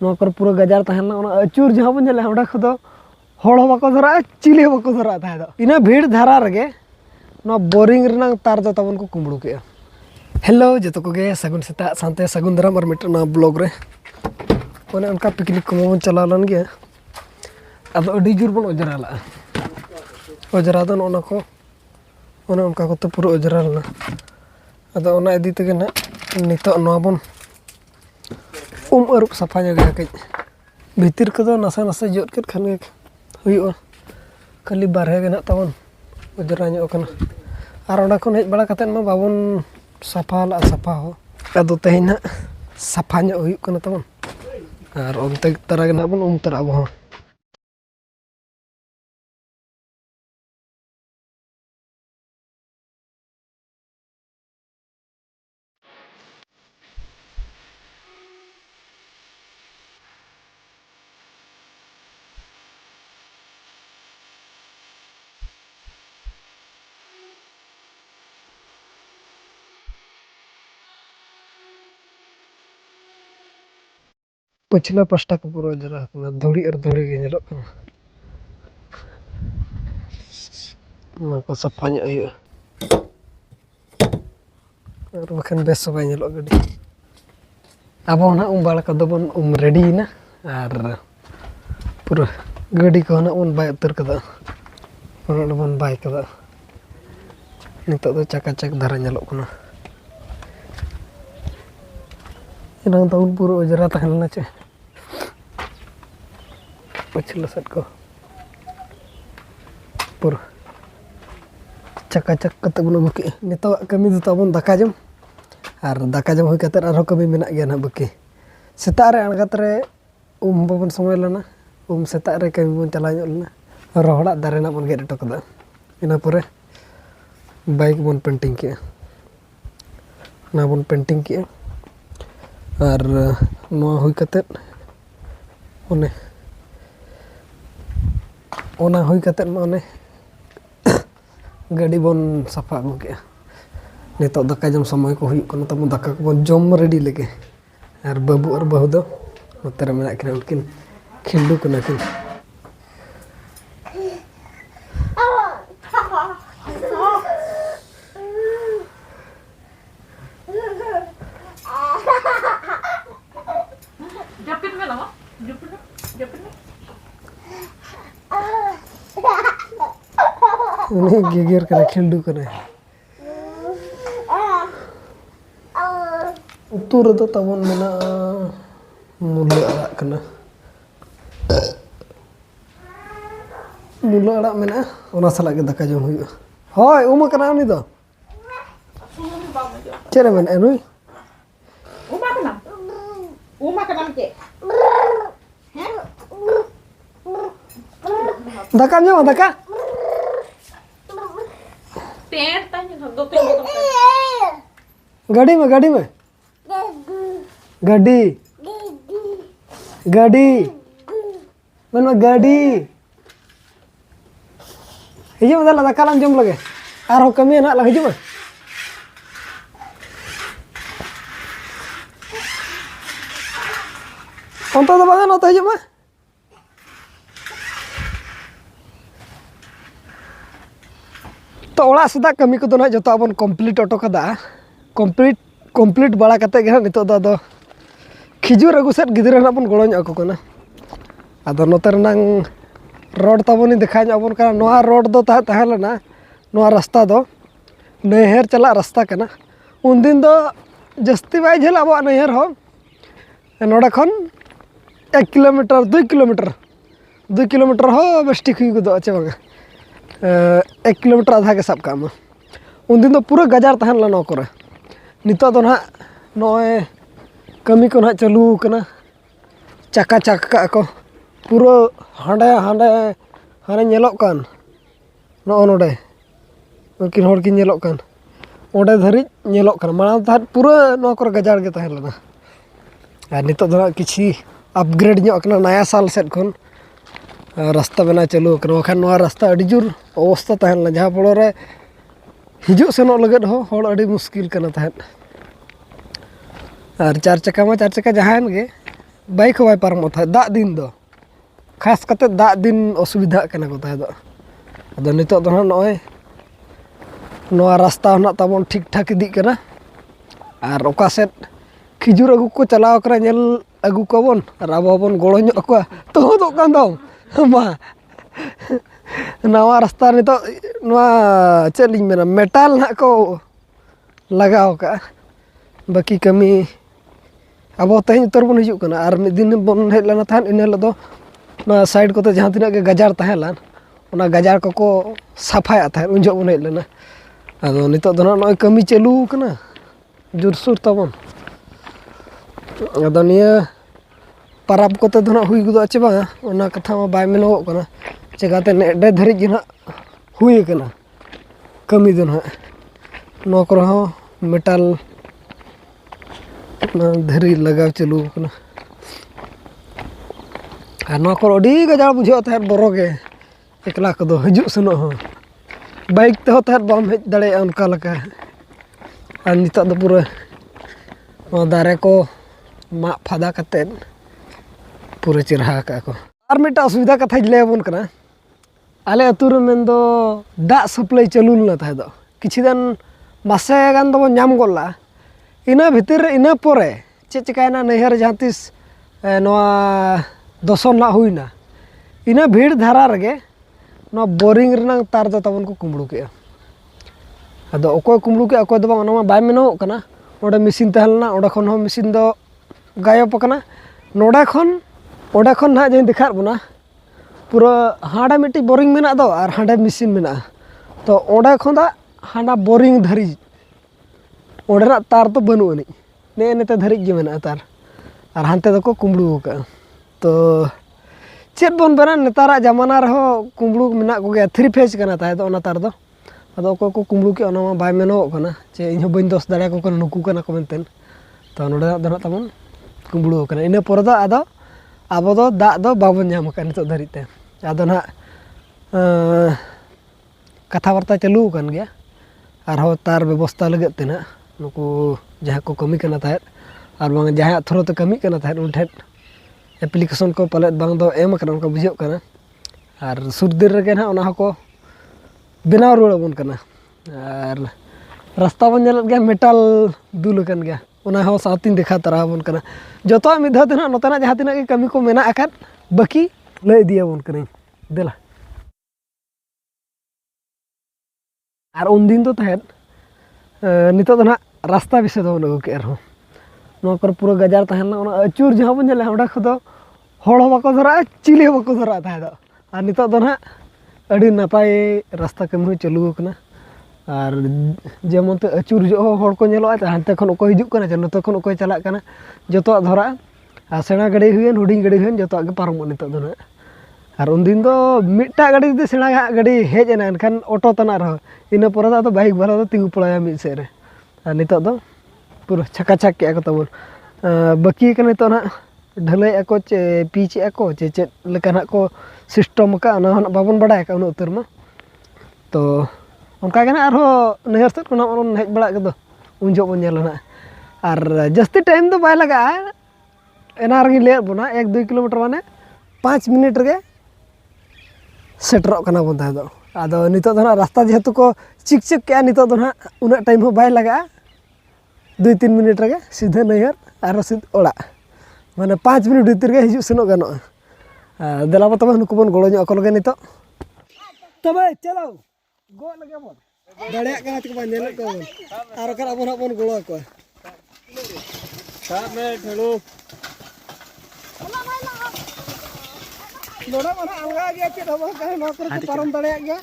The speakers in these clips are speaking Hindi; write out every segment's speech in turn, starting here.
पूरा गजार तहना अचूर जहाँ बन चले ओंडे खो हड़ बाको धरा चिली बाको धरा तहे इना भीड़ धारा रगे बोरिंग रेना तार दो तबन को कुमड़ू के। हेलो जो को सगुन सेता सानते सगुन दाराम और मिट्टना ब्लॉग रे ओने उनका पिकनिक को मन चला लन गया अब अड़ी जोर बन अजरा ला अजरा दो ओना को ओने उनका को तो पूरा अजरा लना अदो ओना इदी तगे ना नितो नवा बन अरुप सफा जगह कई भीतर को नासा नासा जोत के खान हुआ खाली बारहे के ना तबन अजरा ᱧᱚᱜ ᱠᱟᱱᱟ और ओना खन हेज बड़ा कतेन मा बाबन सफा ला सफा हो अदो तेहन ना सफा ᱧᱚᱜ हुई कना तबन और ओनते तरा के ना बन तरा अब पछला पास्टा को पूरा जरा धूड़ी और धूड़ी के नेलो को सफा और बखन बेस सब नेलो गडी अब ना बाड़ा को बन रेडी ना और पूरा गडी को ना बाय उतर कदा बन बाय कदा नितो दो चकाचक धारा नेलो कना इना तो पूरा अजरा तहना चे पछला सेट को पूरा चकाचक कते बन बके नितो कमी दो तबन दाका जम और दाका जम हुई कते आरो कमी मेना गया ना बके सेता रे अणगत रे बन समय लेना सेता रे कमी बन चला लेना रोहड़ा दारे ना बन गेट टकदा इना परे बाइक बन पेंटिंग के ना बन पेंटिंग के और हुई कते ओने ओना हुई कते माने गाड़ी बन सफा अगू के नितो दाका जम समय को हुई कना तब दाका को बन जम रेडी लगे और बाबू और बहु दो नोते मेना किन उनकिन खिंडू कना किन गिगिर कना खिंडू कना उतु रे तबन मेना मुला अड़ा कना मुला अड़ा मेना ओना सला के दाका जम हुई होय उमा कना उनी दो चेरे मेना नुई उमा कना के दाका ᱧᱚᱜ दाका गाड़ी में गाड़ी गाड़ी मन गाड़ी हिजुम दाला दाका लां जम लगे और कमी ना ला हिजुम अंत दो बागा नते हिजुम तो ओड़ा सदा कमी को ना जो अब कम्प्लीट अटो कदा कम्प्लीट बड़ा कते गे नितो दो खिजुर अगु सेट गिदरा ना बन गड़ो को कना आदो नोते रनांग रोड तबनी देखा बन कना नोआ रोड दो तहलना नोआ रास्ता दो नहर चला रास्ता कना उन दिन दो जस्ती बाय झेल अब नहर हो नोडे खन 1 किलोमीटर 2 किलोमीटर हो बेस ठीक हुई गो चे बांगा 1 किलोमीटर आधा के सब काम उन दिन तो पूरा गजार तहन ला नौकर नितो तो ना नॉय कमी को ना चालू कना चका चक्का को पूरा हांडे हांडे हाने नेलोक कान नो नोडे उनकिन हर की नेलोक कान ओडे धरी नेलोक कान माना था पूरा नौकर गजार के तहन लना और नितो तो किछि अपग्रेड ᱧᱚᱜ कना नया साल सेट खन रास्ता बना चालू खान रास्ता अड़ी जोर अवस्था तहन जहाँ पड़े हिजू सेनो लगत हो हर अड़ी मुश्किल करना तहन और 4 चक्का मा 4 चक्का जहान गे बाइक बाय पारमों था दाग दिन दो खास कते दाग दिन असुविधा कना को ताहे दो अदो नितो दो नॉय नोआ रास्ता होना ताबोन ठीक ठाक इदी कना और ओका सेट खिजुर अगु को चलाव करा नेल अगु कोबोन और आबो बोन गोड़ो ᱧᱚᱜ अकुआ तो दो कान दो मा नवा रास्ता नितो नोआ चेलिंग मेना मेटल ना को लगाव का बाकी कमी अब तेज उतर बन हिजुक कना और मिद दिन बन हेज लना थान इन हिलो दो ना साइड को जहाँ तीना के गजार तहेलान ओना गजार को साफाया था उन जो बन हेज लना अदो नितो दो ना कमी चालू कना जोरसोर तबन अदो निया पाराब कोते दो ना हुई गुदो चे बा ओना कथा मा बाय मेनो कना चेगाते नेडे धरि जना हुई कना कमी दो ना नो को हो मेटल धरी लगाव चालू कना और नो को अडी गजार बुझो था बरो के एकला को दो हिजु सनो हो बाइक ते हो था बम हेज दड़े उनका लका और नितो दो पूरा दारे को मा फादा कते पूरा चिरहा का को और मिटा असुविधा कथा ले बन कना आले अतुर में दो दा सप्लाई चालू लना था दो किछि दिन मासे गान दो नाम गोला इना भितर इना पोरे चे चिकायना नहर जहाँ तीस नोआ दसों ना हुईना इना भीड़ धारा रगे नोआ बोरिंग रना तार दो तबन को कुमड़ू के अदो ओको कुमड़ू के ओको दो ओना बाय मेनो कना ओडे मशीन तहलना ओडे खन हो मशीन दो गायब कना नोडे खन ना जे दिखार बना पूरा हाडा मिट्टी बोरिंग मेना दो और हाडा मशीन मेना तो ओडे खन हाना बोरिंग धरी ओडना तार तो बनू नहीं ने नेते धरिक गे मेना तार और हानते दो को कुमड़ू का तो चेत बन बना नेतारा जमाना रहो कुमड़ू मेना को गया 3 फेज कना ताहे दो ओना तार दो अदो को कुमड़ू के ओना बाय मेनो कना चे इन बइन दोस दाड़ा को नुकू कना को मेनतेन तो नोडे दो ना तमन कुमड़ू कना इना पर दो आदो आबो दो दा दो बाबन जाम का नितो धरिते आदो ना कथा वार्ता चालू कन गया और हो तार व्यवस्था लगत तेना नुकू जहाँ को कमी करना था और बांग जहाँ थोड़ा तो कमी करना था उन ठेठ एप्लीकेशन को पलट बांग दो एम करना उनका बुझे करना और सुरदिर रगे ना उना को बनाव रुड़ बन करना और रास्ता बन जल गया मेटल दुल कन गया उना हो सातिन देखा तरा बन करना जो तो मिधा देना नोतना जहाँ तीना के कमी को मेना आकात बाकी ले दिया बन करना देला और उन दिन तो तहत नितो दो ना रास्ता विषय दो लगो के रहो नो कर पूरा गजार तहना ओना अचूर जहाँ बन जले ओडा खदो होड़ बाको धरा चिले बाको धरा था दो और नितो दो ना अड़ी नपाय रास्ता कमी चालू कना और जेमन तो अचूर जो होड़ को नेलो हानते खन को हिजुक कना नतो खन को चला कना जतो धरा और सेना गाड़ी हुईन हुडिंग गाड़ी हुईन जतो के पारमो नितो दो ना और उन दिन दो मिट्टा गाड़ी दे सेना गाड़ी हेज एना एनखान ऑटो तना रहो इना पर दो बाइक वाला दो तिंगु पड़ाया मिद से रे और नितो दो पूरा छका छक के को तबन बाकी के नितो ना ढलाई को चे पीच को चे चे लेकाना को सिस्टम का ना बाबन बड़ा का उन उतर मा तो उनका के ना आरो नहर से कोना उन हेज बड़ा के दो उन जो बन जेलना और जस्ती टाइम तो बाय लगा एना रगी ले बना 1-2 किलोमीटर माने 5 मिनट रे सेटरो कना बन था दो आदो नितो दो ना रास्ता जेहेतु को चिक चिक के नितो दो ना उना टाइम हो बाय लगा 2-3 मिनट रे सीधे नहर और सीधे ओड़ा माने 5 मिनट भीतर के हिजु सेनो गानो देला तब नुकु बन गोड़ो ᱧᱚᱜ को लगे नितो तबे चलो गो लगे बन दड़िया का को बन नेल को और कर अब बन गोड़ो को साब में ठेलो लोड़ा माना अलगा गया के दबा का नो कर पारम दड़िया गया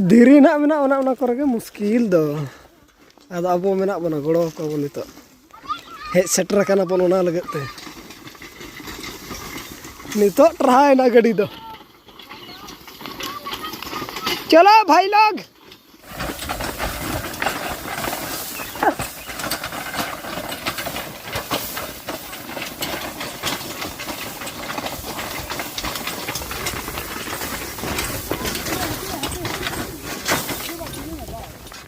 धीरी ना मेना ओना करे मुश्किल दो आदो अब मेना बना गोड़ो को बन नितो हेज सेटर कना बन ओना लगते नितो ट्राई ना गाड़ी दो चलो भाई लोग।